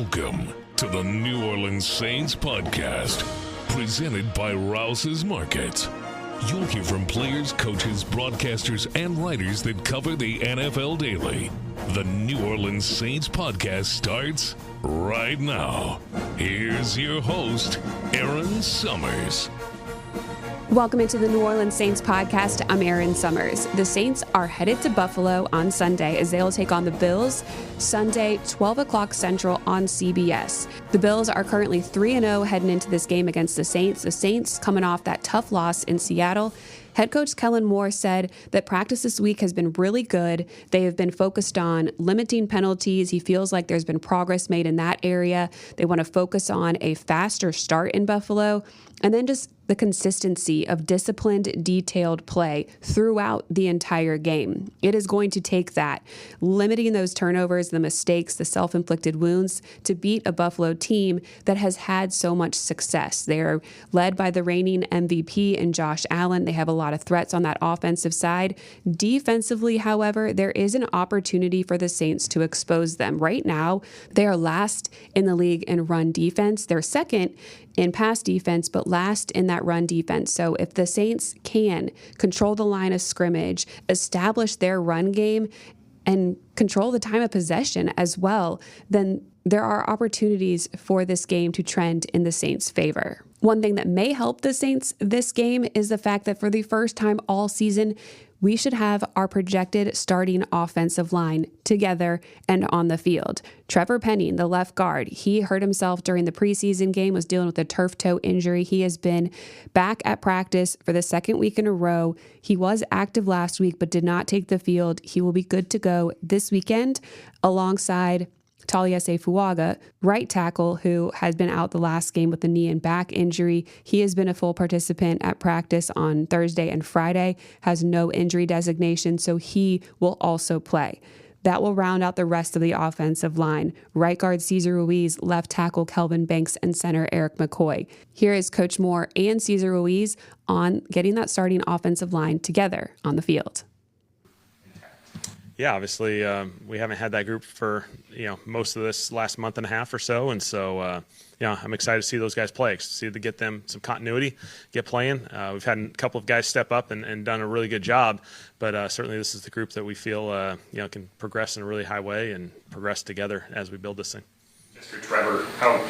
Welcome to the New Orleans Saints podcast, presented by Rouse's Markets. You'll hear from players, coaches, broadcasters, and writers that cover the NFL daily. The New Orleans Saints podcast starts right now. Here's your host, Erin Summers. Welcome into the New Orleans Saints podcast. I'm Erin Summers. The Saints are headed to Buffalo on Sunday as they will take on the Bills Sunday, 12 o'clock Central on CBS. The Bills are currently 3-0 heading into this game against the Saints. The Saints coming off that tough loss in Seattle. Head coach Kellen Moore said that practice this week has been really good. They have been focused on limiting penalties. He feels like there's been progress made in that area. They want to focus on a faster start in Buffalo, and then just the consistency of disciplined, detailed play throughout the entire game. It is going to take that, limiting those turnovers, the mistakes, the self-inflicted wounds, to beat a Buffalo team that has had so much success. They are led by the reigning MVP in Josh Allen. They have a lot of threats on that offensive side. Defensively, however, there is an opportunity for the Saints to expose them. Right now, they are last in the league in run defense. They're second in pass defense, but last in that run defense. So if the Saints can control the line of scrimmage, establish their run game, and control the time of possession as well, then there are opportunities for this game to trend in the Saints' favor. One thing that may help the Saints this game is the fact that for the first time all season, we should have our projected starting offensive line together and on the field. Trevor Penning, the left guard, he hurt himself during the preseason game, was dealing with a turf toe injury. He has been back at practice for the second week in a row. He was active last week, but did not take the field. He will be good to go this weekend alongside Taliese Fuaga, right tackle, who has been out the last game with the knee and back injury. He has been a full participant at practice on Thursday and Friday, has no injury designation, so he will also play. That will round out the rest of the offensive line. Right guard Cesar Ruiz, left tackle Kelvin Banks, and center Eric McCoy. Here is Coach Moore and Cesar Ruiz on getting that starting offensive line together on the field. Yeah, obviously we haven't had that group for most of this last month and a half or so, and so I'm excited to see those guys play, to get them some continuity, get playing. We've had a couple of guys step up and done a really good job, but certainly this is the group that we feel can progress in a really high way and progress together as we build this thing. Mr. Trevor, how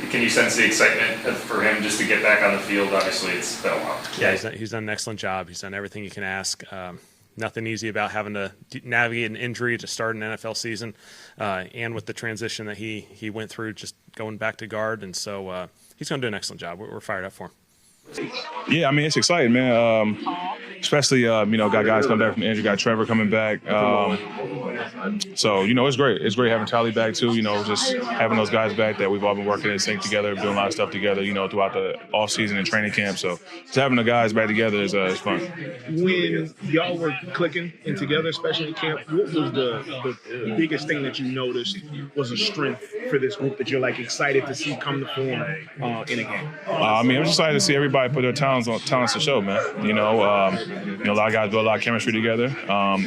can you sense the excitement for him just to get back on the field? Obviously, it's been a while. Yeah, he's done an excellent job. He's done everything you can ask. Nothing easy about having to navigate an injury to start an NFL season, and with the transition that he went through, just going back to guard, and so he's going to do an excellent job. We're fired up for him. Yeah, I mean, it's exciting, man. Especially, got guys coming back from injury, got Trevor coming back. So, it's great. It's great having Tally back, too, just having those guys back that we've all been working in sync together, doing a lot of stuff together, throughout the offseason and training camp. So, just having the guys back together is fun. When y'all were clicking and together, especially in camp, what was the biggest thing that you noticed was a strength for this group that you're, excited to see come to form in a game? I'm just excited to see everybody put their talents to show, man. A lot of guys build a lot of chemistry together.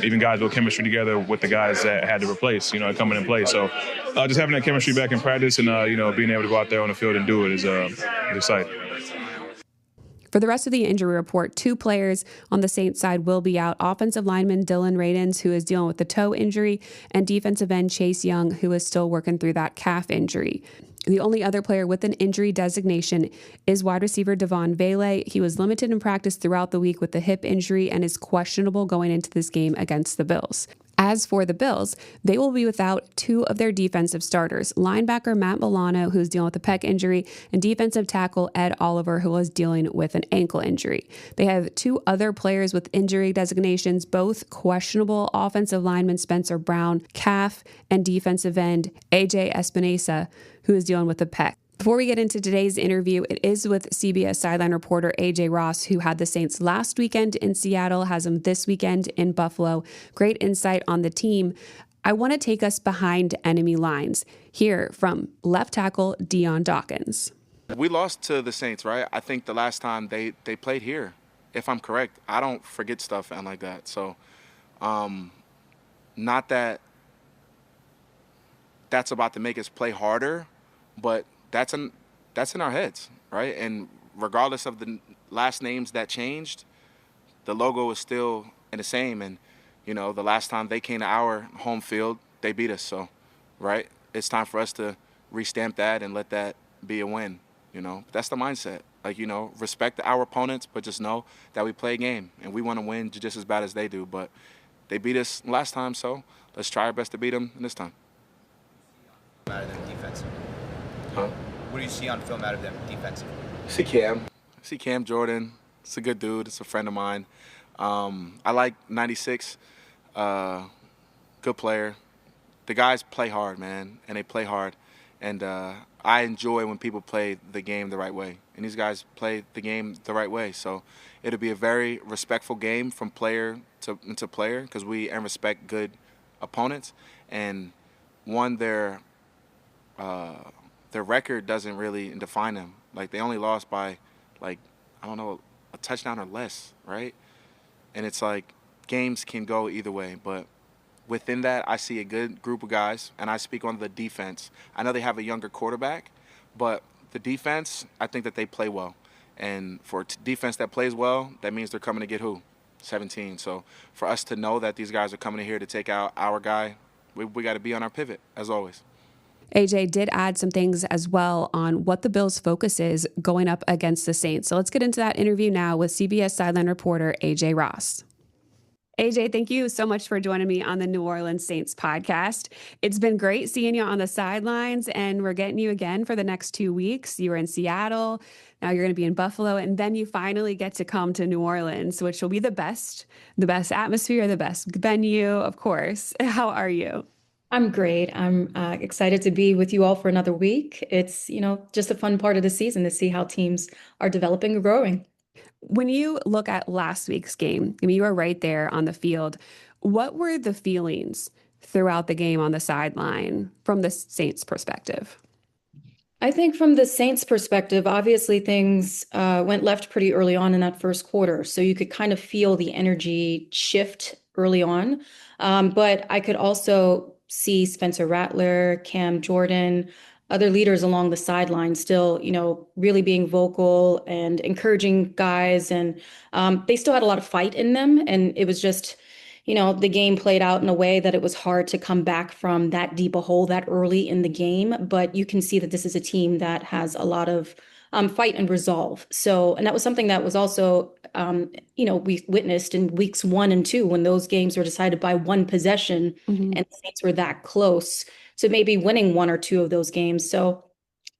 Even guys build chemistry together with the guys that had to replace, coming in play. So just having that chemistry back in practice and, being able to go out there on the field and do it is exciting. For the rest of the injury report, 2 players on the Saints side will be out. Offensive lineman Dylan Radins, who is dealing with the toe injury, and defensive end Chase Young, who is still working through that calf injury. The only other player with an injury designation is wide receiver Devon Vele. He was limited in practice throughout the week with the hip injury and is questionable going into this game against the Bills. As for the Bills, they will be without 2 of their defensive starters, linebacker Matt Milano, who's dealing with a pec injury, and defensive tackle Ed Oliver, who is dealing with an ankle injury. They have 2 other players with injury designations, both questionable: offensive lineman Spencer Brown, calf, and defensive end AJ Espinosa, who is dealing with a pec. Before we get into today's interview, it is with CBS sideline reporter AJ Ross, who had the Saints last weekend in Seattle, has them this weekend in Buffalo. Great insight on the team. I want to take us behind enemy lines. Hear from left tackle Dion Dawkins. We lost to the Saints, right? I think the last time they played here, if I'm correct. I don't forget stuff and like that. So not that that's about to make us play harder, but that's in our heads, right? And regardless of the last names that changed, the logo is still in the same. And, you know, the last time they came to our home field, they beat us. So, right, it's time for us to restamp that and let that be a win. You know, that's the mindset. Like, you know, respect our opponents, but just know that we play a game and we want to win just as bad as they do. But they beat us last time, so let's try our best to beat them this time. Out of them defensively? Huh? What do you see on film out of them defensively? See Cam Jordan. It's a good dude. It's a friend of mine. I like 96. Good player. The guys play hard, man, and they play hard. And I enjoy when people play the game the right way. And these guys play the game the right way. So it'll be a very respectful game from player to player because we respect good opponents. And one, their record doesn't really define them. Like, they only lost by, like, I don't know, a touchdown or less, right? And it's like games can go either way. But within that, I see a good group of guys, and I speak on the defense. I know they have a younger quarterback, but the defense, I think that they play well. And for a defense that plays well, that means they're coming to get who? 17. So for us to know that these guys are coming in here to take out our guy, we got to be on our pivot, as always. AJ did add some things as well on what the Bills' focus is going up against the Saints. So let's get into that interview now with CBS sideline reporter AJ Ross. AJ, thank you so much for joining me on the New Orleans Saints podcast. It's been great seeing you on the sidelines, and we're getting you again for the next 2 weeks. You were in Seattle, now you're going to be in Buffalo, and then you finally get to come to New Orleans, which will be the best atmosphere, the best venue, of course. How are you? I'm great. I'm excited to be with you all for another week. It's, just a fun part of the season to see how teams are developing and growing. When you look at last week's game, I mean, you were right there on the field. What were the feelings throughout the game on the sideline from the Saints' perspective? I think from the Saints' perspective, obviously things went left pretty early on in that first quarter. So you could kind of feel the energy shift early on. But I could also see Spencer Rattler, Cam Jordan, other leaders along the sideline still, really being vocal and encouraging guys. And they still had a lot of fight in them. And it was just, the game played out in a way that it was hard to come back from that deep a hole that early in the game. But you can see that this is a team that has a lot of fight and resolve. So, and that was something that was also, we witnessed in weeks 1 and 2 when those games were decided by one possession and the Saints were that close to maybe winning 1 or 2 of those games. So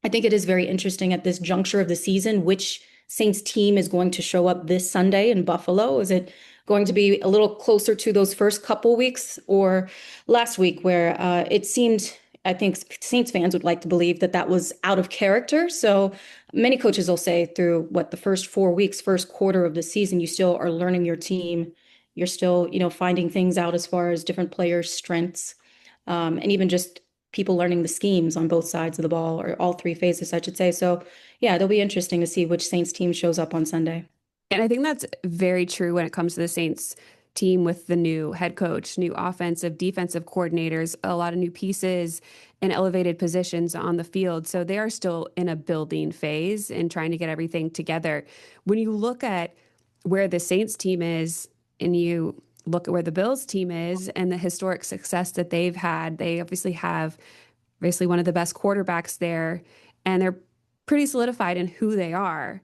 I think it is very interesting at this juncture of the season, which Saints team is going to show up this Sunday in Buffalo. Is it going to be a little closer to those first couple weeks or last week where it seemed, I think Saints fans would like to believe that was out of character. So many coaches will say through the first 4 weeks, first quarter of the season, you still are learning your team. You're still, finding things out as far as different players' strengths, and even just people learning the schemes on both sides of the ball, or all 3 phases, I should say. So yeah, it'll be interesting to see which Saints team shows up on Sunday. And I think that's very true when it comes to the Saints team with the new head coach, new offensive, defensive coordinators, a lot of new pieces and elevated positions on the field. So they are still in a building phase and trying to get everything together. When you look at where the Saints team is and you look at where the Bills team is and the historic success that they've had, they obviously have one of the best quarterbacks there, and they're pretty solidified in who they are.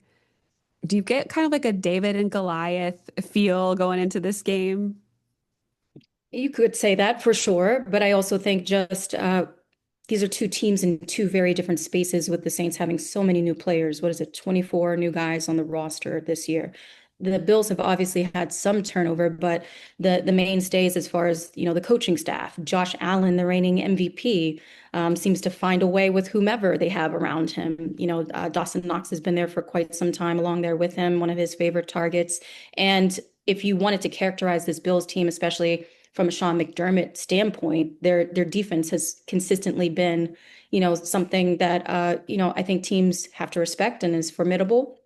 Do you get kind of like a David and Goliath feel going into this game? You could say that for sure, but I also think just these are 2 teams in 2 very different spaces, with the Saints having so many new players. 24 new guys on the roster this year. The Bills have obviously had some turnover, but the mainstays as far as, the coaching staff, Josh Allen, the reigning MVP, seems to find a way with whomever they have around him. Dawson Knox has been there for quite some time along there with him, one of his favorite targets. And if you wanted to characterize this Bills team, especially from a Sean McDermott standpoint, their defense has consistently been, something that, I think teams have to respect and is formidable.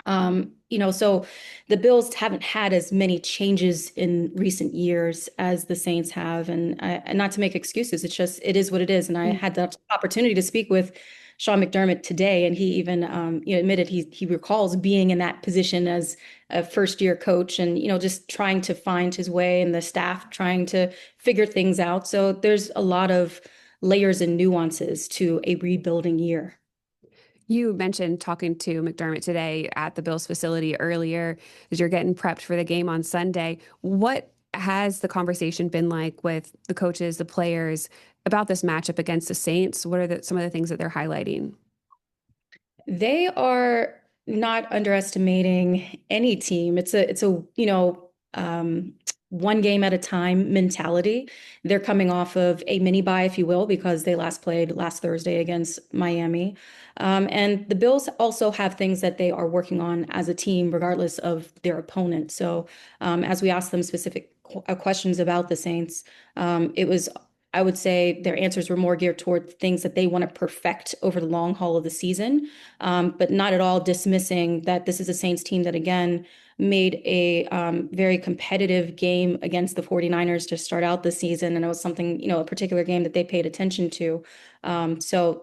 So the Bills haven't had as many changes in recent years as the Saints have, and not to make excuses, it's just it is what it is. And I had the opportunity to speak with Sean McDermott today, and he even admitted he recalls being in that position as a first year coach, and just trying to find his way, and the staff trying to figure things out. So there's a lot of layers and nuances to a rebuilding year. You mentioned talking to McDermott today at the Bills facility earlier as you're getting prepped for the game on Sunday. What has the conversation been like with the coaches, the players about this matchup against the Saints? What are some of the things that they're highlighting? They are not underestimating any team. It's a one game at a time mentality. They're coming off of a mini bye, if you will, because they last played last Thursday against Miami. And the Bills also have things that they are working on as a team, regardless of their opponent. So as we asked them specific questions about the Saints, it was I would say their answers were more geared toward things that they want to perfect over the long haul of the season, but not at all dismissing that this is a Saints team that, again, made a very competitive game against the 49ers to start out the season. And it was something, a particular game that they paid attention to. So,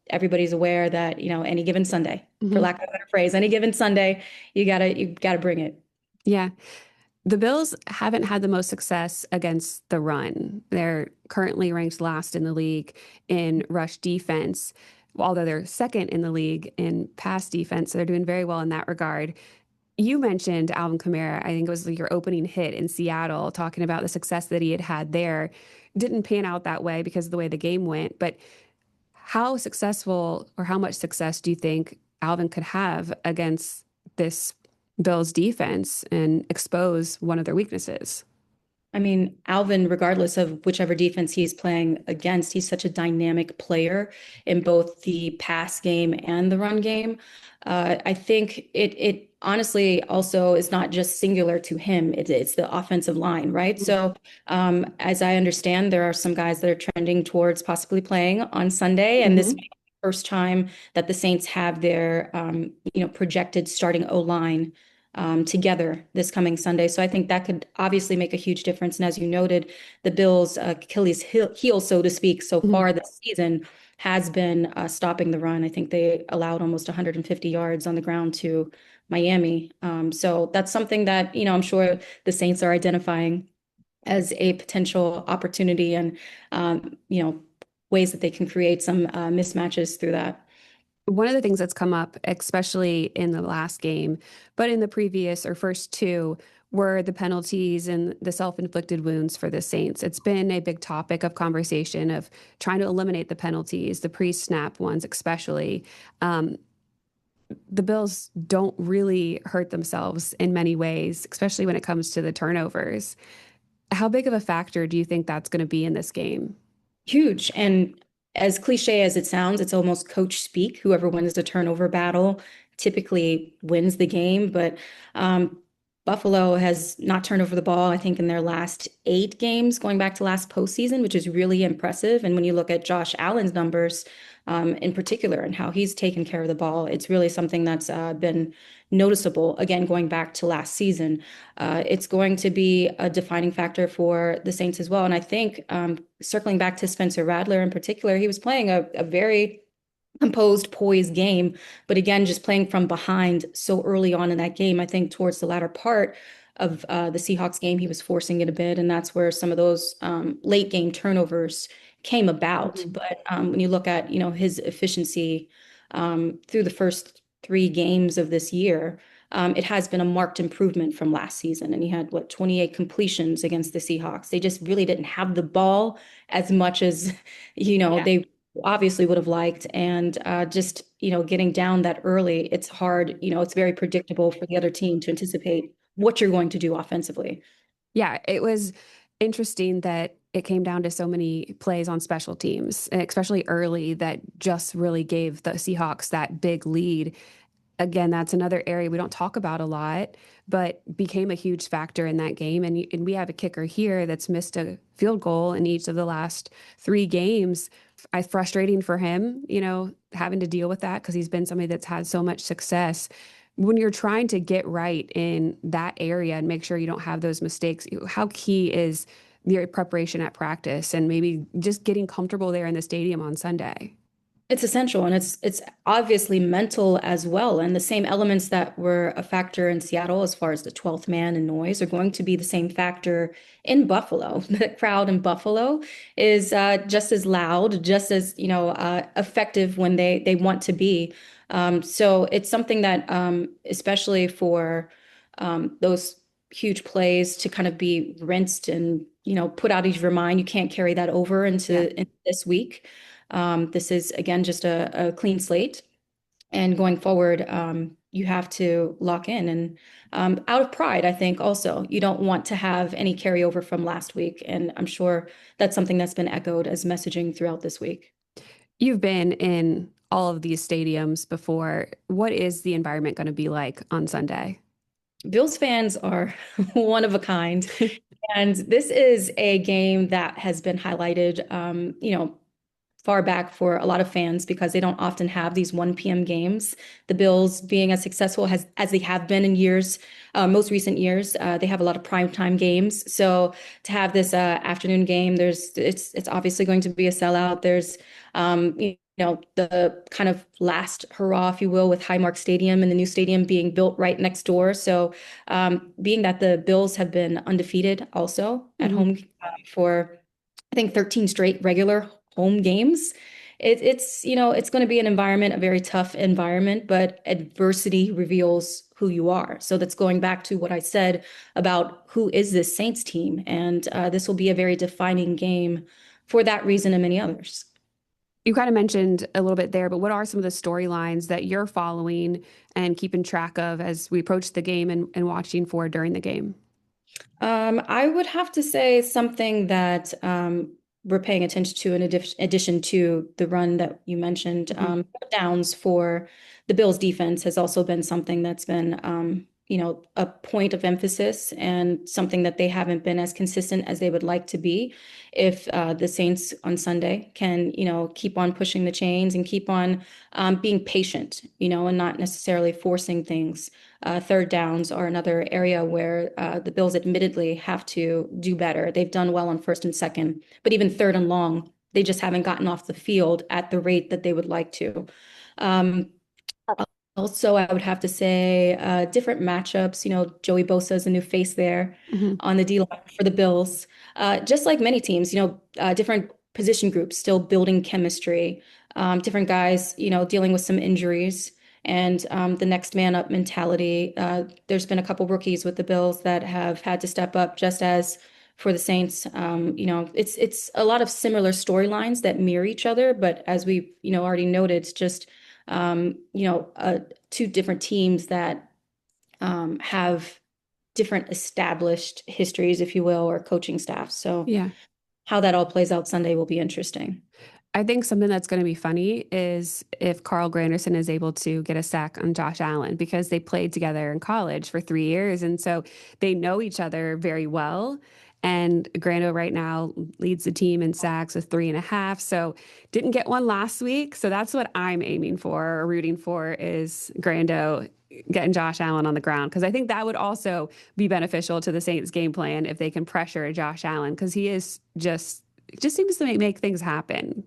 everybody's aware that, any given Sunday, for lack of a better phrase, any given Sunday, you gotta bring it. Yeah. The Bills haven't had the most success against the run. They're currently ranked last in the league in rush defense, although they're second in the league in pass defense. So they're doing very well in that regard. You mentioned Alvin Kamara. I think it was your opening hit in Seattle, talking about the success that he had there. Didn't pan out that way because of the way the game went. But how successful or how much success do you think Alvin could have against this Bills defense and expose one of their weaknesses? I mean, Alvin, regardless of whichever defense he's playing against, he's such a dynamic player in both the pass game and the run game. I think it honestly also is not just singular to him. It's the offensive line, right? So, as I understand, there are some guys that are trending towards possibly playing on Sunday, and this may be the first time that the Saints have their, projected starting O-line together this coming Sunday. So I think that could obviously make a huge difference. And as you noted, the Bills' Achilles heel, so to speak, so far this season has been stopping the run. I think they allowed almost 150 yards on the ground to Miami. So that's something that, I'm sure the Saints are identifying as a potential opportunity and, ways that they can create some mismatches through that. One of the things that's come up, especially in the last game, but in the previous or first two, were the penalties and the self-inflicted wounds for the Saints. It's been a big topic of conversation of trying to eliminate the penalties, the pre-snap ones especially. The Bills don't really hurt themselves in many ways, especially when it comes to the turnovers. How big of a factor do you think that's going to be in this game? Huge. And as cliche as it sounds, it's almost coach speak. Whoever wins the turnover battle typically wins the game. But Buffalo has not turned over the ball, I think, in their last 8 games, going back to last postseason, which is really impressive. And when you look at Josh Allen's numbers in particular and how he's taken care of the ball, it's really something that's been noticeable. Again, going back to last season, it's going to be a defining factor for the Saints as well. And I think circling back to Spencer Rattler in particular, he was playing a very composed, poised game. But again, just playing from behind so early on in that game, I think towards the latter part of the Seahawks game, he was forcing it a bit. And that's where some of those late game turnovers came about. But when you look at, his efficiency through the first 3 games of this year, it has been a marked improvement from last season. And he had, 28 completions against the Seahawks. They just really didn't have the ball as much as, they obviously would have liked. And just, getting down that early, it's hard, it's very predictable for the other team to anticipate what you're going to do offensively. Yeah, it was interesting that it came down to so many plays on special teams, especially early, that just really gave the Seahawks that big lead. Again, that's another area we don't talk about a lot, but became a huge factor in that game. And we have a kicker here that's missed a field goal in each of the last 3 games. It's frustrating for him, having to deal with that because he's been somebody that's had so much success. when you're trying to get right in that area and make sure you don't have those mistakes, how key is your preparation at practice and maybe just getting comfortable there in the stadium on Sunday? It's essential, and it's obviously mental as well. And the same elements that were a factor in Seattle as far as the 12th man and noise are going to be the same factor in Buffalo. The crowd in Buffalo is just as loud, just as, effective when they want to be. So it's something that, especially for those huge plays to kind of be rinsed and, put out of your mind, you can't carry that over into this week. This is, again, just a clean slate. And going forward, you have to lock in. And out of pride, I think also, you don't want to have any carryover from last week. And I'm sure that's something that's been echoed as messaging throughout this week. You've been in all of these stadiums before. What is the environment going to be like on Sunday? Bills fans are one of a kind. And this is a game that has been highlighted, far back for a lot of fans because they don't often have these 1 p.m. games. The Bills being as successful as they have been in years, most recent years, they have a lot of primetime games. So to have this afternoon game, it's obviously going to be a sellout. There's the kind of last hurrah, if you will, with Highmark Stadium and the new stadium being built right next door. So being that the Bills have been undefeated also at home for, I think, 13 straight regular home games, it's going to be an environment, a very tough environment, but adversity reveals who you are. So that's going back to what I said about who is this Saints team. And this will be a very defining game for that reason and many others. You kind of mentioned a little bit there, but what are some of the storylines that you're following and keeping track of as we approach the game and watching for during the game? I would have to say something that we're paying attention to in addition to the run that you mentioned. Downs for the Bills defense has also been something that's been, a point of emphasis and something that they haven't been as consistent as they would like to be. If the Saints on Sunday can, keep on pushing the chains and keep on being patient, and not necessarily forcing things. Third downs are another area where the Bills admittedly have to do better. They've done well on first and second, but even third and long, they just haven't gotten off the field at the rate that they would like to. Also, I would have to say different matchups. Joey Bosa is a new face there on the D line for the Bills. Just like many teams, different position groups still building chemistry. Different guys, dealing with some injuries and the next man up mentality. There's been a couple rookies with the Bills that have had to step up, just as for the Saints. It's a lot of similar storylines that mirror each other, but as we already noted, it's just two different teams that have different established histories, if you will, or coaching staff. So how that all plays out Sunday will be interesting. I think something that's going to be funny is if Carl Granderson is able to get a sack on Josh Allen, because they played together in college for 3 years. And so they know each other very well. And Grando right now leads the team in sacks with 3.5. So didn't get one last week. So that's what I'm aiming for or rooting for, is Grando getting Josh Allen on the ground. Because I think that would also be beneficial to the Saints game plan if they can pressure Josh Allen, because he is just seems to make things happen.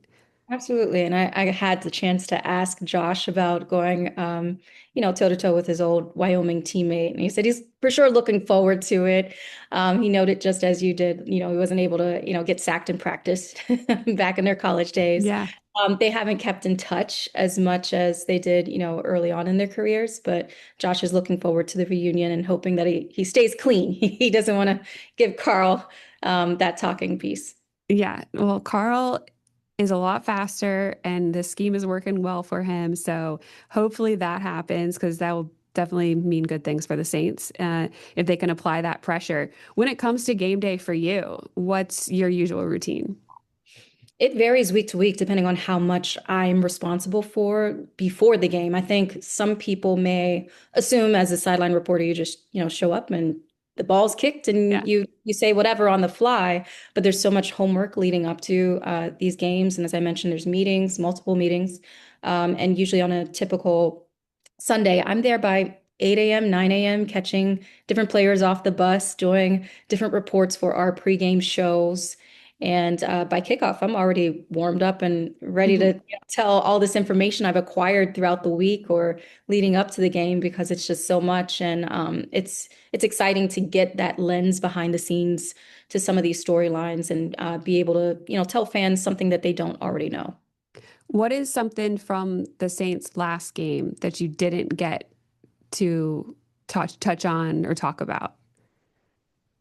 Absolutely. And I had the chance to ask Josh about going, toe-to-toe with his old Wyoming teammate. And he said he's for sure looking forward to it. He noted, just as you did, he wasn't able to, get sacked in practice back in their college days. Yeah. They haven't kept in touch as much as they did, early on in their careers. But Josh is looking forward to the reunion and hoping that he stays clean. He doesn't want to give Carl that talking piece. Yeah. Well, Carl is a lot faster and the scheme is working well for him. So hopefully that happens, because that will definitely mean good things for the Saints if they can apply that pressure. When it comes to game day for you, what's your usual routine? It varies week to week depending on how much I'm responsible for before the game. I think some people may assume as a sideline reporter, you just, show up and the ball's kicked and you say whatever on the fly, but there's so much homework leading up to these games. And as I mentioned, there's meetings, multiple meetings. And usually on a typical Sunday, I'm there by 8 a.m., 9 a.m., catching different players off the bus, doing different reports for our pregame shows. And by kickoff, I'm already warmed up and ready to tell all this information I've acquired throughout the week or leading up to the game because it's just so much. And it's exciting to get that lens behind the scenes to some of these storylines and be able to, tell fans something that they don't already know. What is something from the Saints last game that you didn't get to touch on or talk about?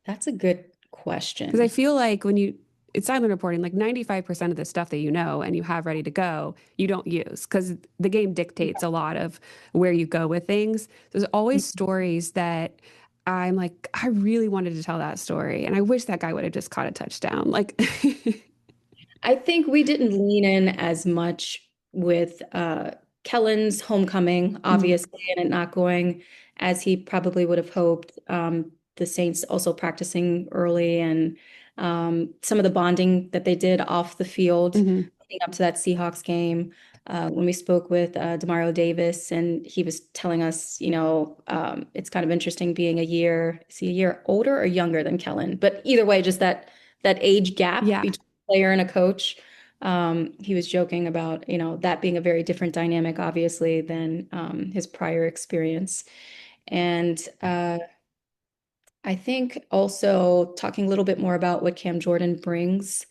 That's a good question. Because I feel like it's sideline reporting, like 95% of the stuff that you know and you have ready to go, you don't use because the game dictates a lot of where you go with things. There's always stories that I'm like, I really wanted to tell that story. And I wish that guy would have just caught a touchdown. Like, I think we didn't lean in as much with Kellen's homecoming, obviously, and it not going as he probably would have hoped. The Saints also practicing early and some of the bonding that they did off the field leading up to that Seahawks game. When we spoke with Demario Davis, and he was telling us, it's kind of interesting being is he a year older or younger than Kellen? But either way, just that age gap between a player and a coach. He was joking about, that being a very different dynamic, obviously, than his prior experience. And I think also talking a little bit more about what Cam Jordan brings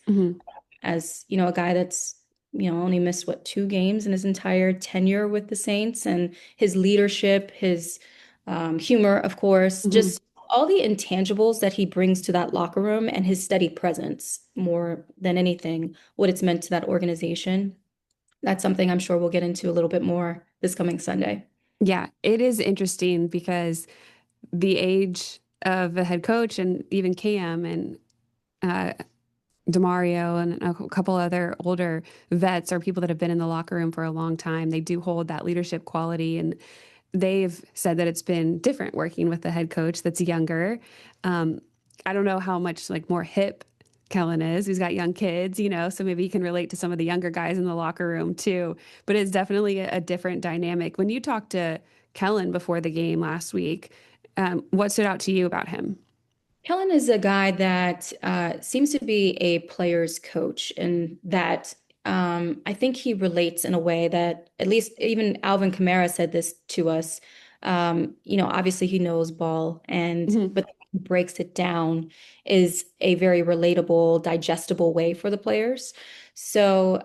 as, a guy that's, only missed 2 games in his entire tenure with the Saints, and his leadership, his humor, of course, just all the intangibles that he brings to that locker room and his steady presence more than anything, what it's meant to that organization. That's something I'm sure we'll get into a little bit more this coming Sunday. Yeah, it is interesting because the age of the head coach and even Cam and Demario and a couple other older vets are people that have been in the locker room for a long time. They do hold that leadership quality, and they've said that it's been different working with the head coach that's younger. I don't know how much more hip Kellen is. He's got young kids, so maybe he can relate to some of the younger guys in the locker room too. But it's definitely a different dynamic. When you talked to Kellen before the game last week, what stood out to you about him? Kellen is a guy that seems to be a player's coach, and that I think he relates in a way that at least even Alvin Kamara said this to us. Obviously he knows ball, but he breaks it down is a very relatable, digestible way for the players. So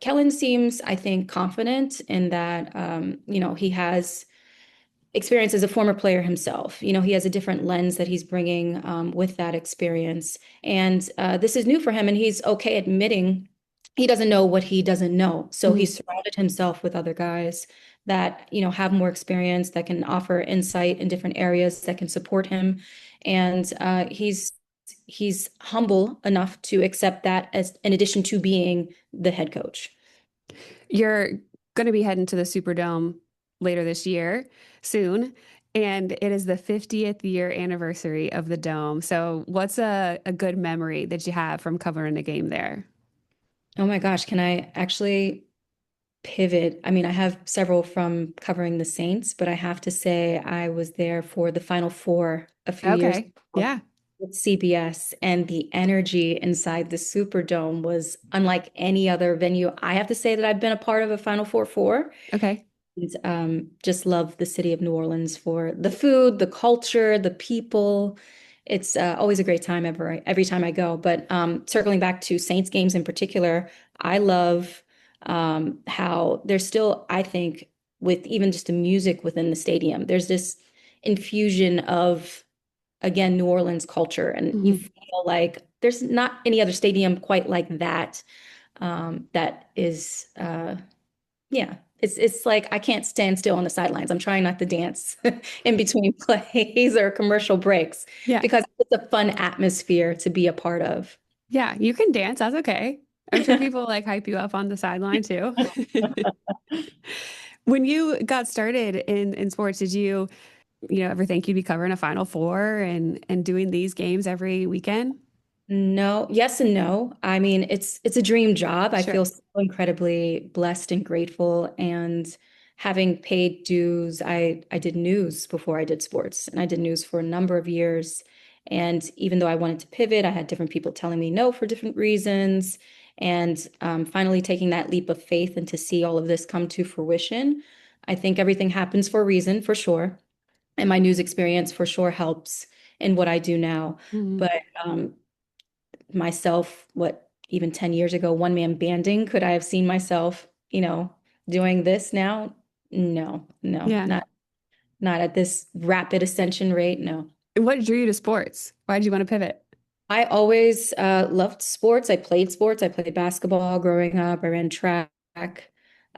Kellen seems, I think, confident in that. He has experience as a former player himself. He has a different lens that he's bringing with that experience. And this is new for him, and he's okay admitting he doesn't know what he doesn't know. So he's surrounded himself with other guys that, have more experience, that can offer insight in different areas, that can support him. And he's humble enough to accept that as in addition to being the head coach. You're going to be heading to the Superdome later this year, soon, and it is the 50th year anniversary of the Dome. So what's a good memory that you have from covering a game there? Oh my gosh, can I actually pivot? I mean, I have several from covering the Saints, but I have to say I was there for the Final Four a few years ago. Yeah. With CBS, and the energy inside the Superdome was unlike any other venue I have to say that I've been a part of a Final Four for. Okay. Just love the city of New Orleans for the food, the culture, the people. It's always a great time every time I go. But circling back to Saints games in particular, I love how there's still, I think, with even just the music within the stadium, there's this infusion of, again, New Orleans culture. And you feel like there's not any other stadium quite like that. That is, yeah. It's like I can't stand still on the sidelines. I'm trying not to dance in between plays or commercial breaks because it's a fun atmosphere to be a part of. Yeah, you can dance. That's okay. I'm sure people hype you up on the sideline too. When you got started in sports, did you ever think you'd be covering a Final Four and doing these games every weekend? No, yes and no. I mean, it's a dream job. I feel so incredibly blessed and grateful. And having paid dues, I did news before I did sports, and I did news for a number of years. And even though I wanted to pivot, I had different people telling me no for different reasons. And finally taking that leap of faith and to see all of this come to fruition, I think everything happens for a reason, for sure. And my news experience for sure helps in what I do now. Mhm. But myself, even 10 years ago, one-man banding, could I have seen myself, doing this now? No, Yeah. not at this rapid ascension rate. No. What drew you to sports? Why did you want to pivot? I always loved sports. I played sports. I played basketball growing up. I ran track.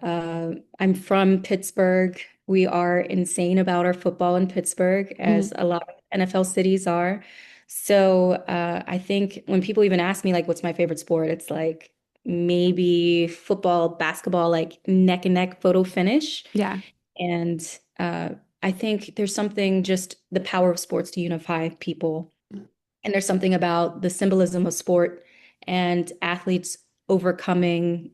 I'm from Pittsburgh. We are insane about our football in Pittsburgh, as a lot of NFL cities are. So I think when people even ask me, like, what's my favorite sport? It's like maybe football, basketball, like neck and neck photo finish. Yeah. And I think there's something, just the power of sports to unify people. And there's something about the symbolism of sport and athletes overcoming,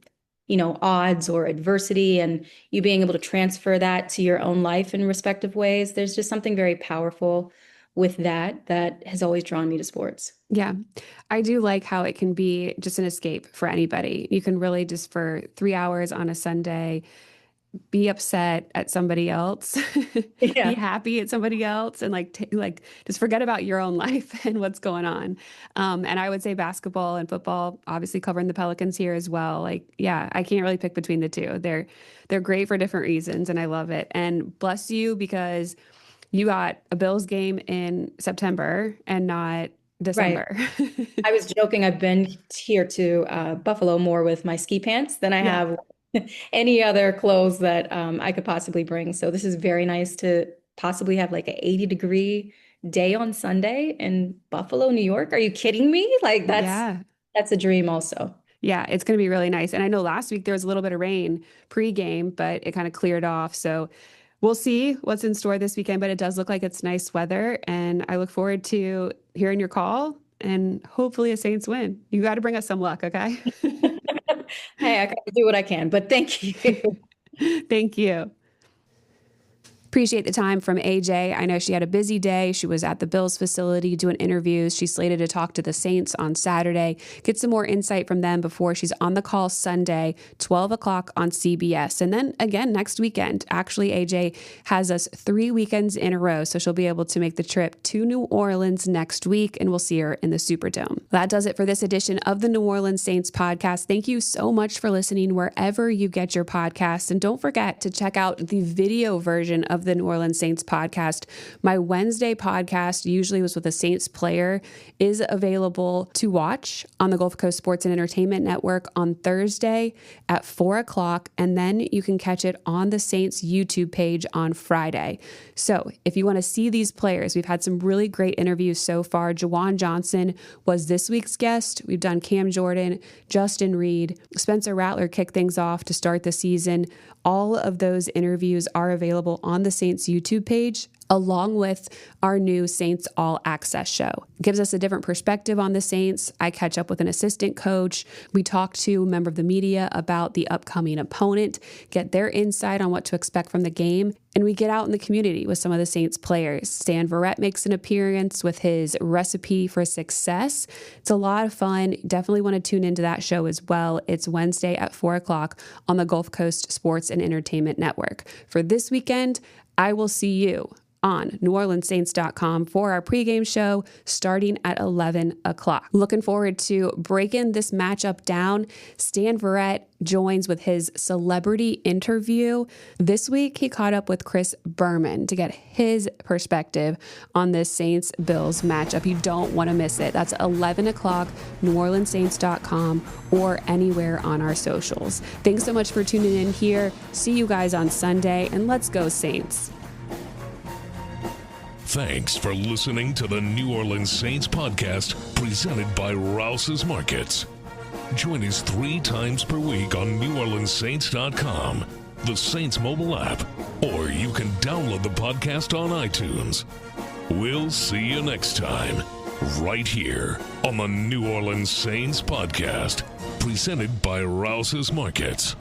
odds or adversity, and you being able to transfer that to your own life in respective ways. There's just something very powerful with that has always drawn me to sports. Yeah. I do like how it can be just an escape for anybody. You can really just for 3 hours on a Sunday be upset at somebody else, Yeah. be happy at somebody else, and just forget about your own life and what's going on. And I would say basketball and football, obviously covering the Pelicans here as well. Like, yeah, I can't really pick between the two. They're great for different reasons, and I love it. And bless you, because you got a Bills game in September and not December. I was joking. I've been here to Buffalo more with my ski pants than I have any other clothes that I could possibly bring. So this is very nice to possibly have like an 80-degree day on Sunday in Buffalo, New York. Are you kidding me? Like that's a dream also. Yeah, it's going to be really nice. And I know last week there was a little bit of rain pre-game, but it kind of cleared off. So we'll see what's in store this weekend, but it does look like it's nice weather. And I look forward to hearing your call and hopefully a Saints win. You got to bring us some luck, okay? Hey, I got to do what I can, but thank you. Thank you. Appreciate the time from AJ. I know she had a busy day. She was at the Bills facility doing interviews. She's slated to talk to the Saints on Saturday, get some more insight from them before she's on the call Sunday, 12 o'clock on CBS. And then again, next weekend. Actually, AJ has us 3 weekends in a row, so she'll be able to make the trip to New Orleans next week, and we'll see her in the Superdome. That does it for this edition of the New Orleans Saints podcast. Thank you so much for listening wherever you get your podcasts. And don't forget to check out the video version of the New Orleans Saints podcast. My Wednesday podcast, usually was with a Saints player, is available to watch on the Gulf Coast Sports and Entertainment Network on Thursday at 4 o'clock. And then you can catch it on the Saints YouTube page on Friday. So if you want to see these players, we've had some really great interviews so far. Juwan Johnson was this week's guest. We've done Cam Jordan, Justin Reed, Spencer Rattler kicked things off to start the season. All of those interviews are available on the Saints YouTube page, along with our new Saints All Access show. It gives us a different perspective on the Saints. I catch up with an assistant coach. We talk to a member of the media about the upcoming opponent, get their insight on what to expect from the game, and we get out in the community with some of the Saints players. Stan Verrett makes an appearance with his recipe for success. It's a lot of fun. Definitely want to tune into that show as well. It's Wednesday at 4 o'clock on the Gulf Coast Sports and Entertainment Network. For this weekend, I will see you on NewOrleansSaints.com for our pregame show starting at 11 o'clock. Looking forward to breaking this matchup down. Stan Verrett joins with his celebrity interview. This week, he caught up with Chris Berman to get his perspective on this Saints-Bills matchup. You don't want to miss it. That's 11 o'clock, NewOrleansSaints.com, or anywhere on our socials. Thanks so much for tuning in here. See you guys on Sunday, and let's go Saints. Thanks for listening to the New Orleans Saints podcast presented by Rouse's Markets. Join us 3 times per week on NewOrleansSaints.com, the Saints mobile app, or you can download the podcast on iTunes. We'll see you next time, right here on the New Orleans Saints podcast, presented by Rouse's Markets.